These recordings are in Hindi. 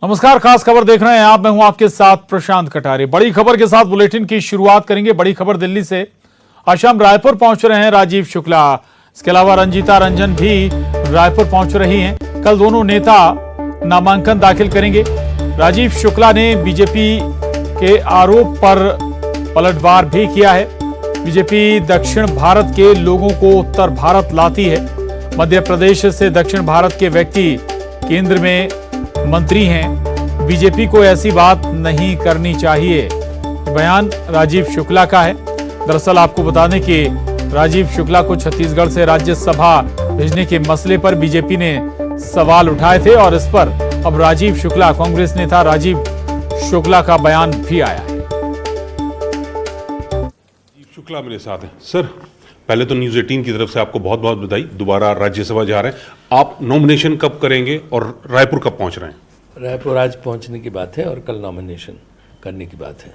नमस्कार, खास खबर देख रहे हैं आप। मैं हूं आपके साथ प्रशांत कटारे। बड़ी खबर के साथ बुलेटिन की शुरुआत करेंगे। बड़ी खबर दिल्ली से। आज शाम रायपुर पहुंच रहे हैं राजीव शुक्ला। इसके अलावा रंजीता रंजन भी रायपुर पहुंच रही हैं। कल दोनों नेता नामांकन दाखिल करेंगे। राजीव शुक्ला ने बीजेपी के आरोप पर पलटवार भी किया है। बीजेपी दक्षिण भारत के लोगों को उत्तर भारत लाती है। मध्य प्रदेश से दक्षिण भारत के व्यक्ति केंद्र में मंत्री हैं। बीजेपी को ऐसी बात नहीं करनी चाहिए। बयान राजीव शुक्ला का है। दरअसल आपको बता दें कि राजीव शुक्ला को छत्तीसगढ़ से राज्यसभा भेजने के मसले पर बीजेपी ने सवाल उठाए थे और इस पर अब राजीव शुक्ला, कांग्रेस नेता राजीव शुक्ला का बयान भी आया है। राजीव शुक्ला मेरे साथ हैं। सर, पहले तो न्यूज़ 18 की तरफ से आपको बहुत बहुत बधाई। दोबारा राज्यसभा जा रहे हैं आप। नॉमिनेशन कब करेंगे और रायपुर कब पहुंच रहे हैं? रायपुर आज पहुंचने की बात है और कल नॉमिनेशन करने की बात है।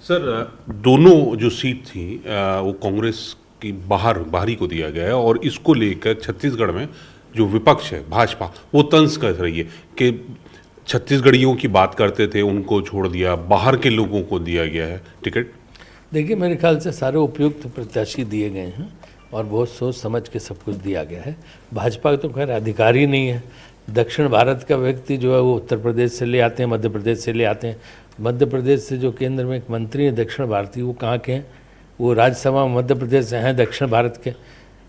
सर, दोनों जो सीट थी वो कांग्रेस की बाहरी को दिया गया है और इसको लेकर छत्तीसगढ़ में जो विपक्ष है भाजपा, वो तंज कर रही है कि छत्तीसगढ़ियों की बात करते थे, उनको छोड़ दिया, बाहर के लोगों को दिया गया है टिकट। देखिए, मेरे ख्याल से सारे उपयुक्त प्रत्याशी दिए गए हैं और बहुत सोच समझ के सब कुछ दिया गया है। भाजपा का तो खैर अधिकार ही नहीं है। दक्षिण भारत का व्यक्ति जो है वो उत्तर प्रदेश से ले आते हैं, मध्य प्रदेश से ले आते हैं। मध्य प्रदेश से जो केंद्र में एक मंत्री हैं दक्षिण भारतीय, वो कहाँ के हैं? वो राज्यसभा मध्य प्रदेश से हैं, दक्षिण भारत के।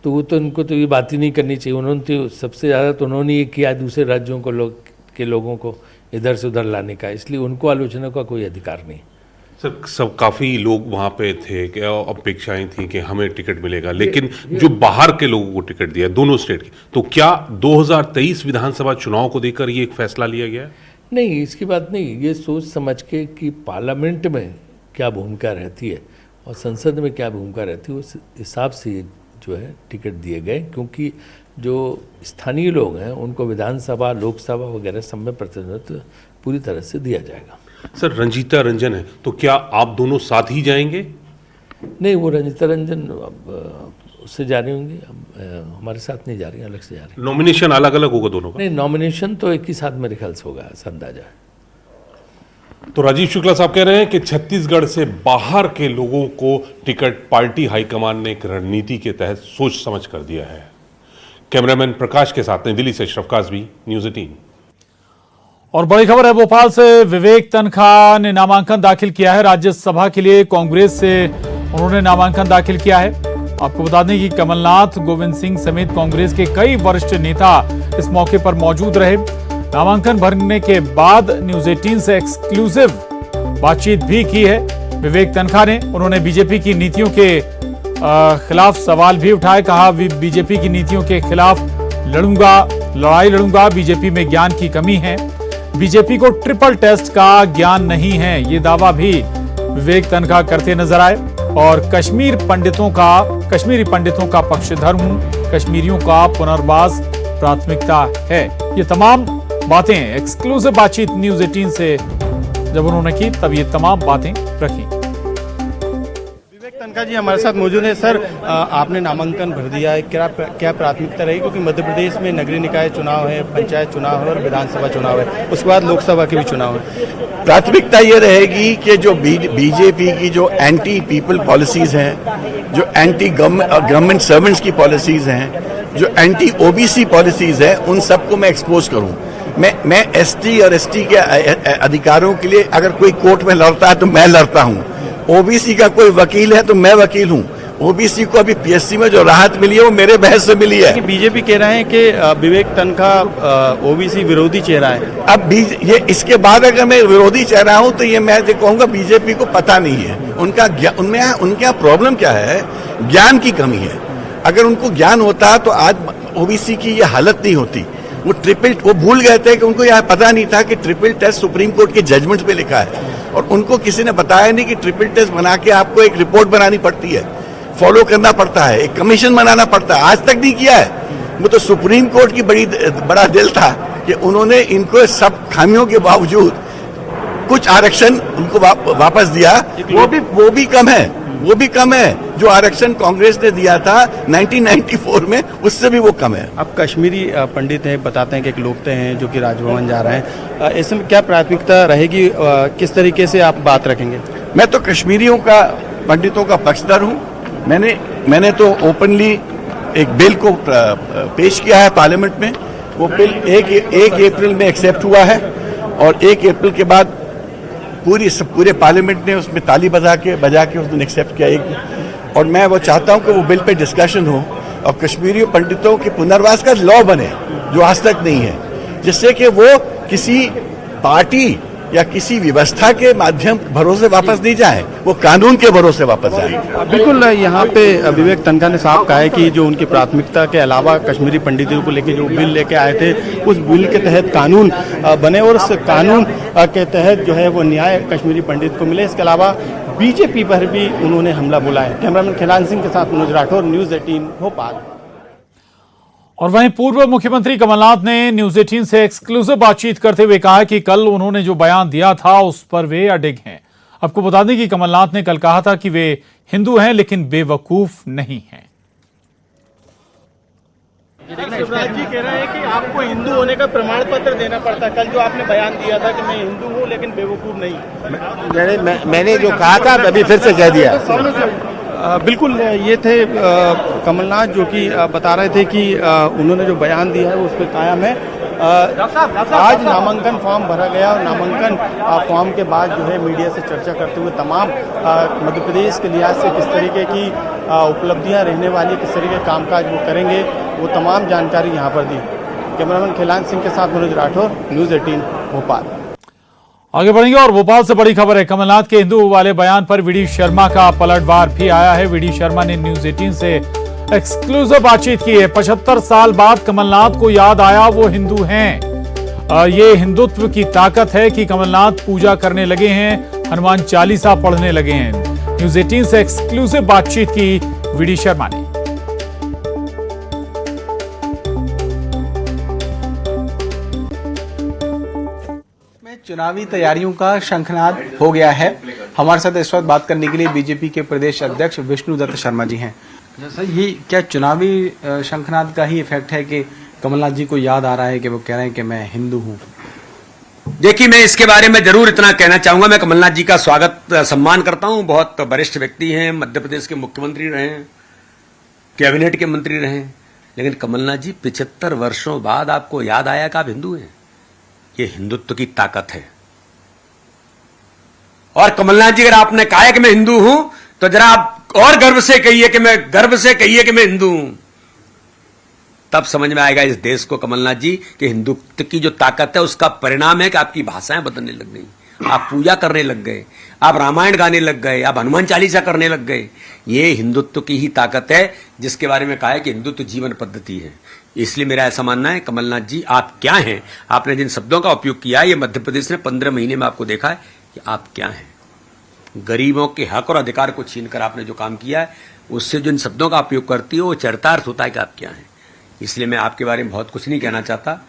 तो वो तो उनको तो ये बात ही नहीं करनी चाहिए। उन्होंने तो सबसे ज़्यादा तो उन्होंने ये किया दूसरे राज्यों को लोगों को इधर से उधर लाने का, इसलिए उनको आलोचना का कोई अधिकार नहीं। सर, सब काफ़ी लोग वहाँ पे थे कि अपेक्षाएं थी कि हमें टिकट मिलेगा, लेकिन जो बाहर के लोगों को टिकट दिया दोनों स्टेट की, तो क्या 2023 विधानसभा चुनाव को देकर ये एक फैसला लिया गया है? नहीं, इसकी बात नहीं। ये सोच समझ के कि पार्लियामेंट में क्या भूमिका रहती है और संसद में क्या भूमिका रहती है, उस हिसाब से जो है टिकट दिए गए। क्योंकि जो स्थानीय लोग हैं उनको विधानसभा, लोकसभा वगैरह सब में प्रतिनिधित्व पूरी तरह से दिया जाएगा। सर, रंजीता रंजन है, तो क्या आप दोनों साथ ही जाएंगे? नहीं, वो रंजीता रंजन उससे जा रही होंगी, हमारे साथ नहीं जा रही, अलग से जा रही। नॉमिनेशन अलग अलग होगा दोनों का? नहीं, नॉमिनेशन तो एक ही साथ मेरे ख्याल से होगा, ऐसा अंदाजा है। तो राजीव शुक्ला साहब कह रहे हैं कि छत्तीसगढ़ से बाहर के लोगों को टिकट पार्टी हाईकमान ने एक रणनीति के तहत सोच समझ कर दिया है। कैमरामैन प्रकाश के साथ नई दिल्ली से अशरफ काज़मी, न्यूज़ 18। और बड़ी खबर है भोपाल से। विवेक तनखा ने नामांकन दाखिल किया है राज्यसभा के लिए। कांग्रेस से उन्होंने नामांकन दाखिल किया है। आपको बता दें कि कमलनाथ, गोविंद सिंह समेत कांग्रेस के कई वरिष्ठ नेता इस मौके पर मौजूद रहे। नामांकन भरने के बाद न्यूज़ 18 से एक्सक्लूसिव बातचीत भी की है विवेक तनखा ने। उन्होंने बीजेपी की नीतियों के खिलाफ सवाल भी उठाए। कहा, बीजेपी की नीतियों के खिलाफ लड़ाई लड़ूंगा। बीजेपी में ज्ञान की कमी है। बीजेपी को ट्रिपल टेस्ट का ज्ञान नहीं है, ये दावा भी विवेक तनखा करते नजर आए। और कश्मीरी पंडितों का पक्षधर हूं, कश्मीरियों का पुनर्वास प्राथमिकता है। ये तमाम बातें एक्सक्लूसिव बातचीत न्यूज़ 18 से जब उन्होंने की तब ये तमाम बातें रखी। तनखा जी हमारे साथ मौजूद है। सर, आपने नामांकन भर दिया है, क्या प्राथमिकता रही? क्योंकि मध्य प्रदेश में नगरीय निकाय चुनाव है, पंचायत चुनाव है और विधानसभा चुनाव है, उसके बाद लोकसभा के भी चुनाव है। प्राथमिकता ये रहेगी कि जो बीजेपी की जो एंटी पीपल पॉलिसीज हैं, जो एंटी गवर्नमेंट सर्वेंट्स की पॉलिसीज हैं, जो एंटी ओबीसी पॉलिसीज हैं, उन सबको मैं एक्सपोज करूं। मैं एसटी और एसटी के अधिकारों के लिए अगर कोई कोर्ट में लड़ता है तो मैं लड़ता हूं। ओबीसी का कोई वकील है तो मैं वकील हूं। ओबीसी को अभी पीएससी में जो राहत मिली है वो मेरे बहस से मिली है। बीजेपी कह रहे हैं कि विवेक तनखा ओबीसी विरोधी चेहरा है। अब ये इसके बाद अगर मैं विरोधी चेहरा हूं तो ये मैं कहूंगा बीजेपी को पता नहीं है उनका प्रॉब्लम क्या है। ज्ञान की कमी है। अगर उनको ज्ञान होता तो आज ओबीसी की ये हालत नहीं होती। वो भूल गए थे कि उनको यह पता नहीं था कि ट्रिपल टेस्ट सुप्रीम कोर्ट के जजमेंट में लिखा है और उनको किसी ने बताया नहीं कि ट्रिपल टेस्ट बना के आपको एक रिपोर्ट बनानी पड़ती है, फॉलो करना पड़ता है, एक कमीशन बनाना पड़ता है। आज तक नहीं किया है। वो तो सुप्रीम कोर्ट की बड़ा दिल था कि उन्होंने इनको सब खामियों के बावजूद कुछ आरक्षण उनको वापस दिया। वो भी कम है। वो भी कम है। जो आरक्षण कांग्रेस ने दिया था 1994 में, उससे भी वो कम है। आप कश्मीरी पंडित हैं, बताते हैं कि एक लोकते हैं जो कि राजभवन जा रहे हैं, ऐसे में क्या प्राथमिकता रहेगी, किस तरीके से आप बात रखेंगे? मैं तो कश्मीरियों का, पंडितों का पक्षधर हूँ। मैंने तो ओपनली एक बिल को पेश किया है पार्लियामेंट में। वो बिल 1 अप्रैल में एक्सेप्ट हुआ है और 1 अप्रैल के बाद पूरे पार्लियामेंट ने उसमें ताली बजा के उसने एक्सेप्ट किया और मैं वो चाहता हूं कि वो बिल पे डिस्कशन हो और कश्मीरी पंडितों के पुनर्वास का लॉ बने, जो आज तक नहीं है, जिससे कि वो किसी पार्टी या किसी व्यवस्था के माध्यम भरोसे वापस नहीं जाए, वो कानून के भरोसे वापस जाए। बिल्कुल, यहाँ पे विवेक तनखा ने साफ कहा है कि जो उनकी प्राथमिकता के अलावा कश्मीरी पंडितों को लेकर जो बिल लेके आए थे, उस बिल के तहत कानून बने और उस कानून के तहत जो है वो न्याय कश्मीरी पंडित को मिले। इसके अलावा बीजेपी पर भी उन्होंने हमला बोला है। कैमरामैन खिलान सिंह के साथ मनोज राठौर, न्यूज 18 भोपाल। और वहीं पूर्व मुख्यमंत्री कमलनाथ ने न्यूज 18 से एक्सक्लूसिव बातचीत करते हुए कहा कि कल उन्होंने जो बयान दिया था उस पर वे अडिग हैं। आपको बता दें कि कमलनाथ ने कल कहा था कि वे हिंदू हैं लेकिन बेवकूफ नहीं हैं। शिवराज जी कह रहे हैं कि आपको हिंदू होने का प्रमाण पत्र देना पड़ता है। कल जो आपने बयान दिया था कि मैं हिंदू हूँ लेकिन बेवकूफ नहीं, मैंने जो कहा था अभी फिर से कह दिया। बिल्कुल, ये थे कमलनाथ जो कि बता रहे थे कि उन्होंने जो बयान दिया है वो उस पर कायम है। आज नामांकन फॉर्म भरा गया और नामांकन फॉर्म के बाद जो है मीडिया से चर्चा करते हुए तमाम मध्य प्रदेश के लिहाज से किस तरीके की उपलब्धियां रहने वाली, किस तरीके के कामकाज वो करेंगे, वो तमाम जानकारी यहाँ पर दी। कैमरामैन खिलान सिंह के साथ मनोज राठौर, न्यूज 18 भोपाल। आगे बढ़ेंगे और भोपाल से बड़ी खबर है। कमलनाथ के हिंदू वाले बयान पर वीडी शर्मा का पलटवार भी आया है। वीडी शर्मा ने न्यूज 18 से एक्सक्लूसिव बातचीत की है। 75 साल बाद कमलनाथ को याद आया वो हिंदू हैं। ये हिंदुत्व की ताकत है कि कमलनाथ पूजा करने लगे हैं, हनुमान चालीसा पढ़ने लगे हैं। न्यूज 18 से एक्सक्लूसिव बातचीत की वीडी शर्मा ने। चुनावी तैयारियों का शंखनाद हो गया है। हमारे साथ इस वक्त बात करने के लिए बीजेपी के प्रदेश अध्यक्ष विष्णुदत्त शर्मा जी हैं। सर, ये क्या चुनावी शंखनाद का ही इफेक्ट है कि कमलनाथ जी को याद आ रहा है कि वो कह रहे हैं कि मैं हिंदू हूँ? देखिए, मैं इसके बारे में जरूर इतना कहना चाहूंगा, मैं कमलनाथ जी का स्वागत सम्मान करता हूं। बहुत वरिष्ठ व्यक्ति हैं, मध्य प्रदेश के मुख्यमंत्री रहे हैं, कैबिनेट के मंत्री रहे हैं, लेकिन कमलनाथ जी 75 वर्षों बाद आपको याद आया कि आप हिंदू हैं। ये हिंदुत्व की ताकत है। और कमलनाथ जी, अगर आपने कहा है कि मैं हिंदू हूं तो जरा आप और गर्व से कहिए कि मैं हिंदू हूं, तब समझ में आएगा इस देश को कमलनाथ जी कि हिंदुत्व की जो ताकत है उसका परिणाम है कि आपकी भाषाएं बदलने लग गई, आप पूजा करने लग गए, आप रामायण गाने लग गए, आप हनुमान चालीसा करने लग गए। ये हिंदुत्व की ही ताकत है जिसके बारे में कहा है कि हिंदुत्व जीवन पद्धति है। इसलिए मेरा ऐसा मानना है, कमलनाथ जी आप क्या हैं, आपने जिन शब्दों का उपयोग किया है, ये मध्य प्रदेश ने 15 महीने में आपको देखा है कि आप क्या हैं। गरीबों के हक और अधिकार को छीनकर आपने जो काम किया है, उससे जो इन शब्दों का उपयोग करती है वो चरितार्थ होता है कि आप क्या हैं। इसलिए मैं आपके बारे में बहुत कुछ नहीं कहना चाहता।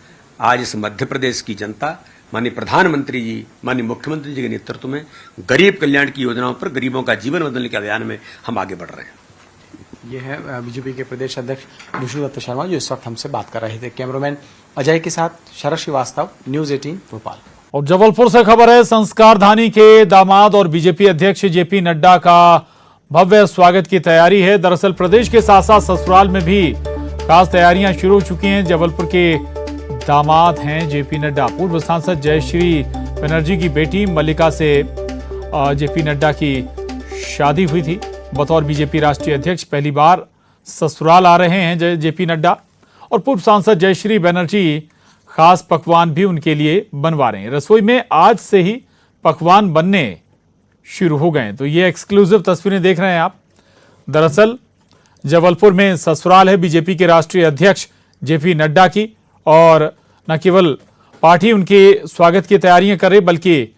आज इस मध्य प्रदेश की जनता, माननीय प्रधानमंत्री जी, माननीय मुख्यमंत्री जी के नेतृत्व में गरीब कल्याण की योजनाओं पर, गरीबों का जीवन बदलने के अभियान में हम आगे बढ़ रहे हैं। ये है बीजेपी के प्रदेश अध्यक्ष विष्णुदत्त शर्मा जो इस वक्त हमसे बात कर रहे थे। कैमरामैन अजय के साथ शरद श्रीवास्तव, न्यूज 18 भोपाल। और जबलपुर से खबर है, संस्कारधानी के दामाद और बीजेपी अध्यक्ष जेपी नड्डा का भव्य स्वागत की तैयारी है। दरअसल प्रदेश के साथ साथ ससुराल में भी खास तैयारियां शुरू हो चुकी हैं। जबलपुर के दामाद हैं जेपी नड्डा। पूर्व सांसद जयश्री बनर्जी की बेटी मल्लिका से जेपी नड्डा की शादी हुई थी। बतौर बीजेपी राष्ट्रीय अध्यक्ष पहली बार ससुराल आ रहे हैं जेपी नड्डा। और पूर्व सांसद जयश्री बनर्जी खास पकवान भी उनके लिए बनवा रहे हैं। रसोई में आज से ही पकवान बनने शुरू हो गए। तो ये एक्सक्लूसिव तस्वीरें देख रहे हैं आप। दरअसल जबलपुर में ससुराल है बीजेपी के राष्ट्रीय अध्यक्ष जेपी नड्डा की, और न केवल पार्टी उनके स्वागत की तैयारियां कर रही, बल्कि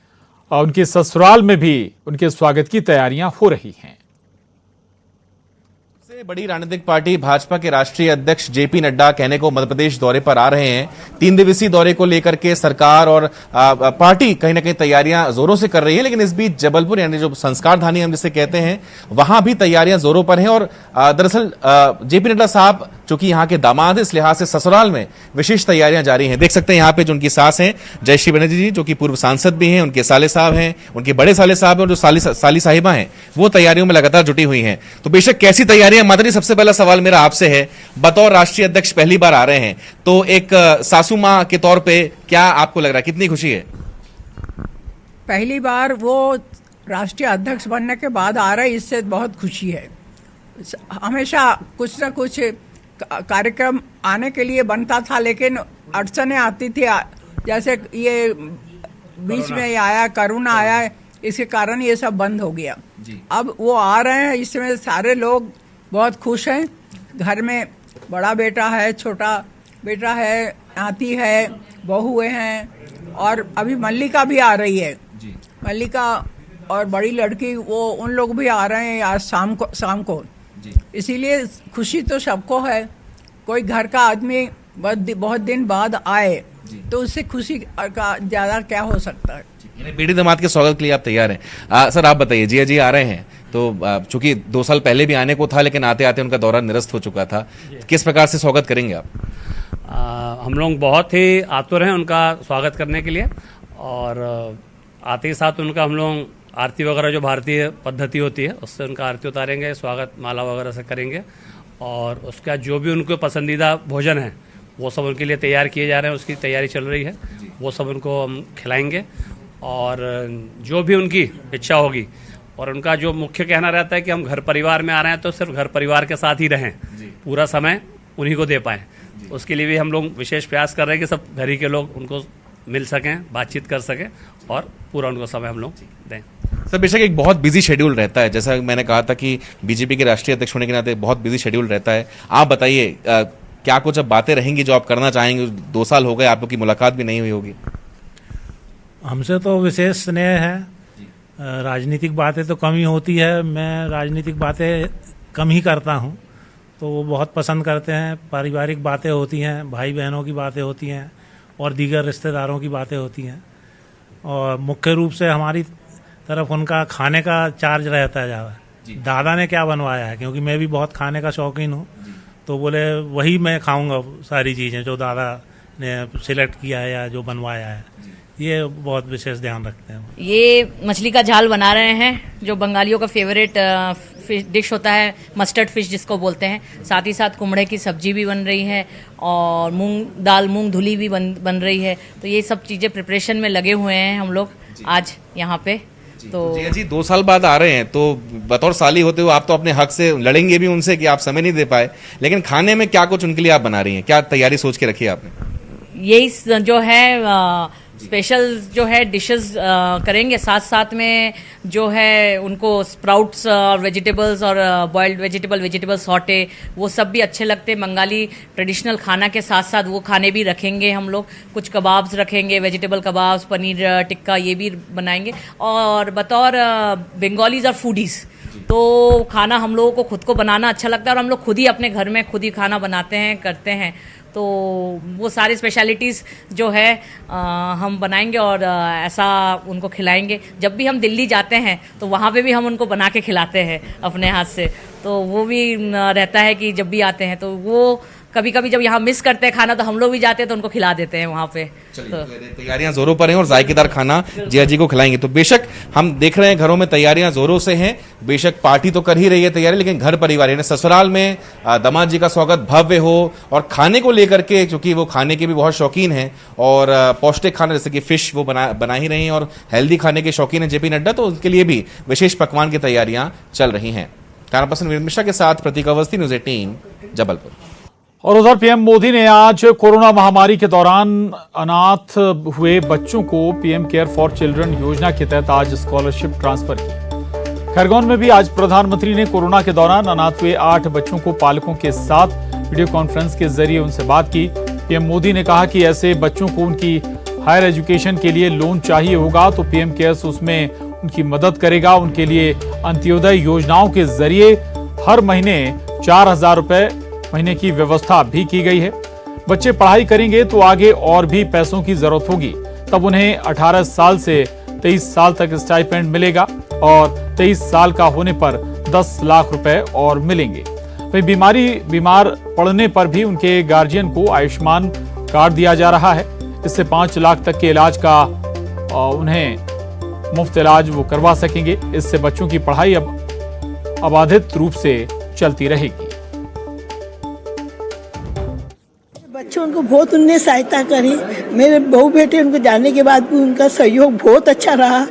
उनके ससुराल में भी उनके स्वागत की तैयारियां हो रही हैं। बड़ी राजनीतिक पार्टी भाजपा के राष्ट्रीय अध्यक्ष जेपी नड्डा कहने को मध्य प्रदेश दौरे पर आ रहे हैं। 3 दिवसीय दौरे को लेकर के सरकार और पार्टी कहीं ना कहीं तैयारियां जोरों से कर रही है, लेकिन इस बीच जबलपुर यानी जो संस्कार धानी हम जिसे कहते हैं वहां भी तैयारियां जोरों पर हैं। और दरअसल जेपी नड्डा साहब चूंकि यहाँ के दामाद है, इस लिहाज से ससुराल में विशेष तैयारियां जारी हैं। देख सकते हैं यहाँ पे जो उनकी सास हैं जयश्री बनर्जी जी, जो कि पूर्व सांसद भी हैं, उनके साले साहब हैं, उनके बड़े साले साहब हैं, और जो साली साहिबा हैं वो तैयारियों में लगातार जुटी हुई हैं। तो बेशक कैसी तैयारियां, माता जी सबसे पहला सवाल मेरा आपसे है, बतौर राष्ट्रीय अध्यक्ष पहली बार आ रहे हैं, तो एक सासू मां के तौर पे क्या आपको लग रहा है, कितनी खुशी है? पहली बार वो राष्ट्रीय अध्यक्ष बनने के बाद आ रहे, इससे बहुत खुशी है। हमेशा कुछ न कुछ कार्यक्रम आने के लिए बनता था, लेकिन अड़चनें आती थी, जैसे ये बीच में ये आया, कोरोना आया, इसके कारण ये सब बंद हो गया। अब वो आ रहे हैं, इसमें सारे लोग बहुत खुश हैं। घर में बड़ा बेटा है, छोटा बेटा है, नाती है, बहुएं हैं, और अभी मल्लिका भी आ रही है। मल्लिका और बड़ी लड़की वो उन लोग भी आ रहे हैं आज शाम को। इसीलिए खुशी तो सबको है। कोई घर का आदमी बहुत दिन बाद आए तो उससे खुशी का ज्यादा क्या हो सकता है। बेटी दामाद के स्वागत के लिए आप तैयार हैं। सर आप बताइए, जिया जी आ रहे हैं, तो चूंकि 2 साल पहले भी आने को था, लेकिन आते आते उनका दौरा निरस्त हो चुका था, किस प्रकार से स्वागत करेंगे आप? हम लोग बहुत ही आतुर हैं उनका स्वागत करने के लिए, और आते ही साथ उनका हम लोग आरती वगैरह जो भारतीय पद्धति होती है उससे उनका आरती उतारेंगे, स्वागत माला वगैरह से करेंगे, और उसका जो भी उनको पसंदीदा भोजन है वो सब उनके लिए तैयार किए जा रहे हैं, उसकी तैयारी चल रही है, वो सब उनको हम खिलाएंगे। और जो भी उनकी इच्छा होगी, और उनका जो मुख्य कहना रहता है कि हम घर परिवार में आ रहे हैं तो सिर्फ घर परिवार के साथ ही रहें, पूरा समय उन्हीं को दे पाएँ। उसके लिए भी हम लोग विशेष प्रयास कर रहे हैं कि सब घर ही के लोग उनको मिल सकें, बातचीत कर सकें, और पूरा उनको समय हम लोग दें। सर बेशक एक बहुत बिजी शेड्यूल रहता है, जैसा मैंने कहा था कि बीजेपी के राष्ट्रीय अध्यक्ष होने के नाते बहुत बिजी शेड्यूल रहता है। आप बताइए क्या कुछ अब बातें रहेंगी जो आप करना चाहेंगे? 2 साल हो गए, आप लोग की मुलाकात भी नहीं हुई होगी। हमसे तो विशेष स्नेह है, राजनीतिक बातें तो कम ही होती है, मैं राजनीतिक बातें कम ही करता हूँ, तो वो बहुत पसंद करते हैं। पारिवारिक बातें होती हैं, भाई बहनों की बातें होती हैं, और दीगर रिश्तेदारों की बातें होती हैं, और मुख्य रूप से हमारी तरफ उनका खाने का चार्ज रहता है ज़्यादा। दादा ने क्या बनवाया है, क्योंकि मैं भी बहुत खाने का शौकीन हूँ, तो बोले वही मैं खाऊंगा सारी चीज़ें जो दादा ने सिलेक्ट किया है या जो बनवाया है, ये बहुत विशेष ध्यान रखते हैं। ये मछली का झाल बना रहे हैं, जो बंगालियों का फेवरेट डिश होता है, मस्टर्ड फिश जिसको बोलते हैं। साथ ही साथ कुमड़े की सब्जी भी बन रही है, और मूंग धुली भी बन रही है। तो ये सब चीज़ें प्रिपरेशन में लगे हुए हैं हम लोग आज यहाँ पे। तो जी 2 साल बाद आ रहे हैं, तो बतौर साली होते हुए आप तो अपने हक से लड़ेंगे भी उनसे कि आप समय नहीं दे पाए, लेकिन खाने में क्या कुछ उनके लिए आप बना रही हैं, क्या तैयारी सोच के रखी है आपने? यही जो है स्पेशल जो है डिशेस करेंगे, साथ साथ में जो है उनको स्प्राउट्स और वेजिटेबल्स और बॉइल्ड वेजिटेबल सॉटे, वो सब भी अच्छे लगते हैं। बंगाली ट्रेडिशनल खाना के साथ साथ वो खाने भी रखेंगे हम लोग। कुछ कबाब्स रखेंगे, वेजिटेबल कबाब्स, पनीर टिक्का, ये भी बनाएंगे। और बतौर बंगालीज और फूडीज, तो खाना हम लोगों को खुद को बनाना अच्छा लगता है, और हम लोग खुद ही अपने घर में खुद ही खाना बनाते हैं, करते हैं। तो वो सारी स्पेशलिटीज़ जो है हम बनाएंगे और ऐसा उनको खिलाएंगे। जब भी हम दिल्ली जाते हैं तो वहाँ पे भी हम उनको बना के खिलाते हैं अपने हाथ से। तो वो भी रहता है कि जब भी आते हैं तो वो कभी कभी जब यहाँ मिस करते हैं खाना तो हम लोग भी जाते हैं तो उनको खिला देते हैं वहाँ पे। तो तैयारियां जोरों पर हैं और जायकेदार खाना जिया जी को खिलाएंगे। तो बेशक हम देख रहे हैं घरों में तैयारियां जोरों से हैं, बेशक पार्टी तो कर ही रही है तैयारी, लेकिन घर परिवार यानी ससुराल में दामाद जी का स्वागत भव्य हो। और खाने को लेकर के चूंकि वो खाने के भी बहुत शौकीन हैं और पौष्टिक खाना जैसे कि फिश वो बना ही रही हैं और हेल्दी खाने के शौकीन है जेपी नड्डा, तो उनके लिए भी विशेष पकवान की तैयारियां चल रही हैं। कैमरा पर्सन वीरेंद्र मिश्रा के साथ प्रतीक अवस्थी, न्यूज़ 18 जबलपुर। और उधर पीएम मोदी ने आज कोरोना महामारी के दौरान अनाथ हुए बच्चों को पीएम केयर फॉर चिल्ड्रन योजना के तहत आज स्कॉलरशिप ट्रांसफर की। खरगोन में भी आज प्रधानमंत्री ने कोरोना के दौरान अनाथ हुए 8 बच्चों को पालकों के साथ वीडियो कॉन्फ्रेंस के जरिए उनसे बात की। पीएम मोदी ने कहा कि ऐसे बच्चों को उनकी हायर एजुकेशन के लिए लोन चाहिए होगा तो पीएम केयर्स उसमें उनकी मदद करेगा। उनके लिए अंत्योदय योजनाओं के जरिए हर महीने 4,000 रुपए महीने की व्यवस्था भी की गई है। बच्चे पढ़ाई करेंगे तो आगे और भी पैसों की जरूरत होगी, तब उन्हें 18 साल से 23 साल तक स्टाइपेंड मिलेगा और 23 साल का होने पर 10 लाख रुपए और मिलेंगे। वहीं बीमार पड़ने पर भी उनके गार्जियन को आयुष्मान कार्ड दिया जा रहा है। इससे 5 लाख तक के इलाज का उन्हें मुफ्त इलाज वो करवा सकेंगे। इससे बच्चों की पढ़ाई अब अबाधित रूप से चलती रहेगी। बच्चों को बहुत उनने सहायता करी। मेरे बहू बेटे उनको जाने के बाद भी उनका सहयोग बहुत अच्छा रहा,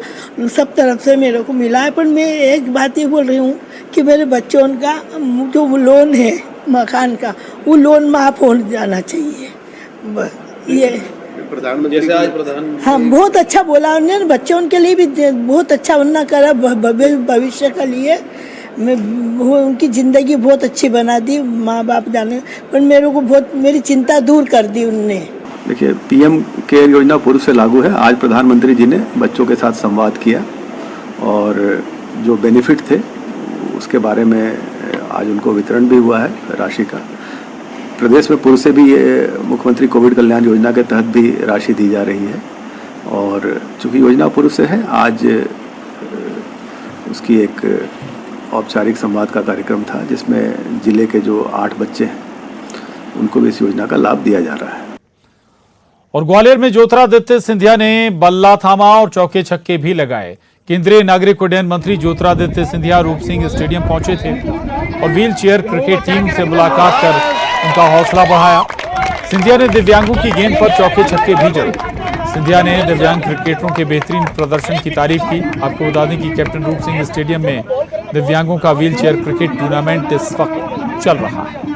सब तरफ से मेरे को मिला है। पर मैं एक बात ये बोल रही हूँ कि मेरे बच्चों का जो लोन है मकान का, वो लोन माफ हो जाना चाहिए। ये प्रधानमंत्री जैसे आज प्रधान हाँ बहुत अच्छा बोला उन्होंने, बच्चों के लिए भी बहुत अच्छा उन्होंने करा, भविष्य के लिए मैं उनकी ज़िंदगी बहुत अच्छी बना दी, माँ बाप जाने। पर मेरे को बहुत मेरी चिंता दूर कर दी उनने। देखिए, पीएम केयर योजना पूर्व से लागू है। आज प्रधानमंत्री जी ने बच्चों के साथ संवाद किया और जो बेनिफिट थे उसके बारे में आज उनको वितरण भी हुआ है राशि का। प्रदेश में पूर्व से भी ये मुख्यमंत्री कोविड कल्याण योजना के तहत भी राशि दी जा रही है और चूँकि योजना पूर्व से है, आज उसकी एक औपचारिक संवाद का कार्यक्रम था जिसमें जिले के जो 8 बच्चे हैं उनको भी इस योजना का लाभ दिया जा रहा है। और ग्वालियर में ज्योतिरादित्य सिंधिया ने बल्ला थामा और चौके छक्के भी लगाए। केंद्रीय नागरिक उड्डयन मंत्री ज्योतिरादित्य सिंधिया रूप सिंह स्टेडियम पहुंचे थे और व्हील चेयर क्रिकेट टीम से मुलाकात कर उनका हौसला बढ़ाया। सिंधिया ने दिव्यांगों की गेंद पर चौके छक्के भी जड़े। सिंधिया ने दिव्यांग क्रिकेटरों के बेहतरीन प्रदर्शन की तारीफ की। आपको बता दें कि कैप्टन रूप सिंह स्टेडियम में दिव्यांगों का व्हील चेयर क्रिकेट टूर्नामेंट इस वक्त चल रहा है।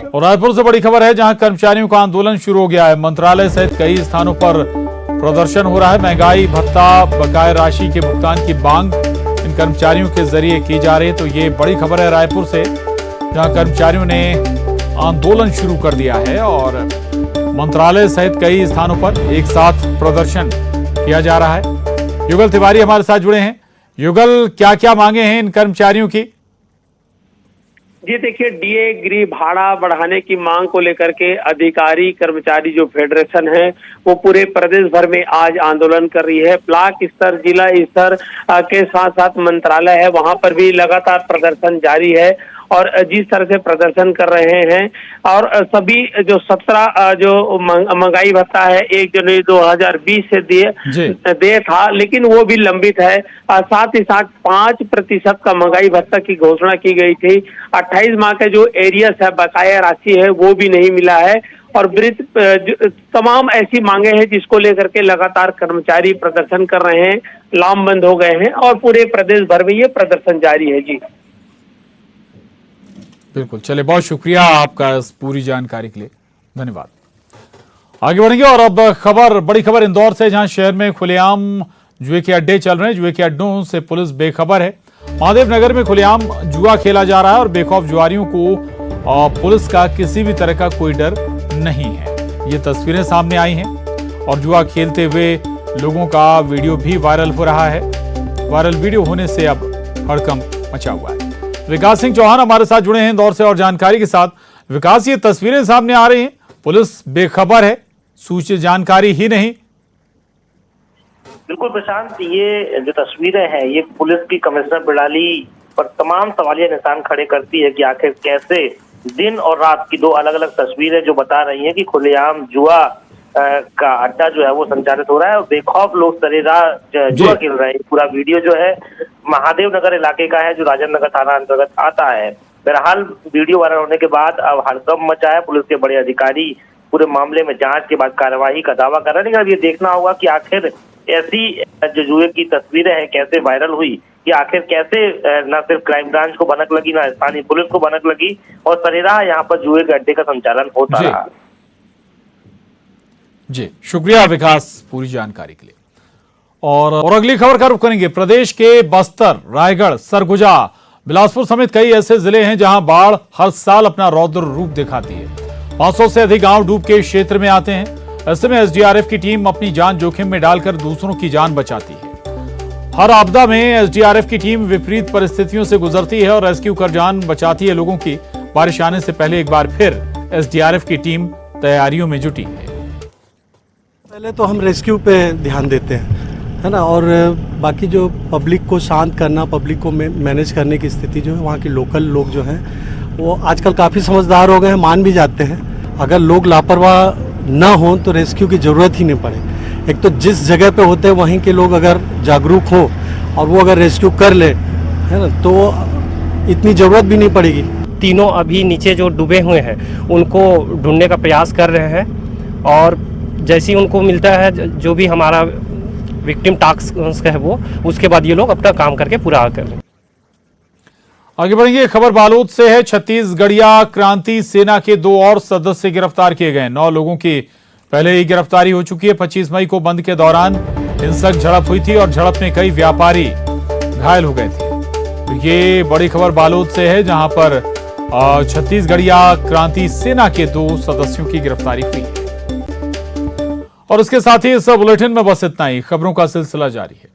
और रायपुर से बड़ी खबर है, जहां कर्मचारियों का आंदोलन शुरू हो गया है। मंत्रालय सहित कई स्थानों पर प्रदर्शन हो रहा है। महंगाई भत्ता बकाया राशि के भुगतान की मांग इन कर्मचारियों के जरिए की जा रही है। तो ये बड़ी खबर है रायपुर से, जहां कर्मचारियों ने आंदोलन शुरू कर दिया है और मंत्रालय सहित कई स्थानों पर एक साथ प्रदर्शन किया जा रहा है। युगल तिवारी हमारे साथ जुड़े हैं। युगल, क्या क्या मांगे हैं इन कर्मचारियों की? जी देखिए, डीए गृह भाड़ा बढ़ाने की मांग को लेकर के अधिकारी कर्मचारी जो फेडरेशन है वो पूरे प्रदेश भर में आज आंदोलन कर रही है। ब्लॉक स्तर, जिला स्तर के साथ साथ मंत्रालय है, वहां पर भी लगातार प्रदर्शन जारी है। और जिस तरह से प्रदर्शन कर रहे हैं और सभी जो 17 जो महंगाई भत्ता है 1 जनवरी 2020 से दिए था, लेकिन वो भी लंबित है। साथ ही साथ 5% का महंगाई भत्ता की घोषणा की गई थी। 28 माह का जो एरियस है, बकाया राशि है, वो भी नहीं मिला है। और तमाम ऐसी मांगे हैं जिसको लेकर के लगातार कर्मचारी प्रदर्शन कर रहे हैं, लामबंद हो गए हैं और पूरे प्रदेश भर में ये प्रदर्शन जारी है। जी बिल्कुल, चले, बहुत शुक्रिया आपका इस पूरी जानकारी के लिए, धन्यवाद। आगे बढ़ेंगे और अब बड़ी खबर इंदौर से, जहां शहर में खुलेआम जुए के अड्डे चल रहे हैं। जुए के अड्डों से पुलिस बेखबर है। महादेव नगर में खुलेआम जुआ खेला जा रहा है और बेखौफ जुआरियों को पुलिस का किसी भी तरह का कोई डर नहीं है। ये तस्वीरें सामने आई हैं और जुआ खेलते हुए लोगों का वीडियो भी वायरल हो रहा है। वायरल वीडियो होने से अब हड़कंप मचा हुआ है। विकास सिंह चौहान हमारे साथ जुड़े हैं इंदौर से और जानकारी के साथ। विकास, ये तस्वीरें सामने आ रही हैं, पुलिस बेखबर है, सूचित जानकारी ही नहीं। बिल्कुल प्रशांत, ये जो तस्वीरें हैं ये पुलिस की कमिश्नर प्रणाली पर तमाम सवालिया निशान खड़े करती है कि आखिर कैसे दिन और रात की 2 अलग अलग तस्वीरें जो बता रही हैं कि खुलेआम जुआ का अड्डा जो है वो संचालित हो रहा है और बेखौफ लोग सरेराह जुआ खेल रहे हैं। पूरा वीडियो जो है महादेव नगर इलाके का है, जो राजेंद्र नगर थाना अंतर्गत आता है। बहरहाल वीडियो वायरल होने के बाद अब हड़कंप मचा है। पुलिस के बड़े अधिकारी पूरे मामले में जांच के बाद कार्रवाई का दावा कर रहे हैं, लेकिन अब ये देखना होगा कि आखिर ऐसी जो जुए की तस्वीरें हैं कैसे वायरल हुई, कि आखिर कैसे न सिर्फ क्राइम ब्रांच को भनक लगी, न स्थानीय पुलिस को भनक लगी और सरेराह यहाँ पर जुए के अड्डे का संचालन होता रहा। जी शुक्रिया विकास पूरी जानकारी के लिए। और अगली खबर का रुख करेंगे। प्रदेश के बस्तर, रायगढ़, सरगुजा, बिलासपुर समेत कई ऐसे जिले हैं जहां बाढ़ हर साल अपना रौद्र रूप दिखाती है। 500 से अधिक गांव डूब के क्षेत्र में आते हैं। ऐसे में एसडीआरएफ की टीम अपनी जान जोखिम में डालकर दूसरों की जान बचाती है। हर आपदा में एसडीआरएफ की टीम विपरीत परिस्थितियों से गुजरती है और रेस्क्यू कर जान बचाती है लोगों की। बारिश आने से पहले एक बार फिर एसडीआरएफ की टीम तैयारियों में जुटी है। पहले तो हम रेस्क्यू पे ध्यान देते हैं, है ना, और बाकी जो पब्लिक को शांत करना, पब्लिक को मैनेज करने की स्थिति जो है, वहाँ के लोकल लोग जो हैं वो आजकल काफ़ी समझदार हो गए हैं, मान भी जाते हैं। अगर लोग लापरवाह ना हो तो रेस्क्यू की ज़रूरत ही नहीं पड़े। एक तो जिस जगह पे होते हैं वहीं के लोग अगर जागरूक हो और वो अगर रेस्क्यू कर ले, है ना, तो इतनी ज़रूरत भी नहीं पड़ेगी। तीनों अभी नीचे जो डूबे हुए हैं उनको ढूंढने का प्रयास कर रहे हैं और जैसे ही उनको मिलता है जो भी हमारा विक्टिम टास्क है वो, उसके बाद ये लोग अपना काम करके पूरा कर लें। आगे बढ़ेंगे। खबर बालोद से है। छत्तीसगढ़िया क्रांति सेना के 2 और सदस्य गिरफ्तार किए गए। 9 लोगों की पहले ही गिरफ्तारी हो चुकी है। 25 मई को बंद के दौरान हिंसक झड़प हुई थी और झड़प में कई व्यापारी घायल हो गए थे। तो ये बड़ी खबर बालोद से है, जहां पर छत्तीसगढ़िया क्रांति सेना के 2 सदस्यों की गिरफ्तारी हुई है। और इसके साथ ही इस बुलेटिन में बस इतना ही। खबरों का सिलसिला जारी है।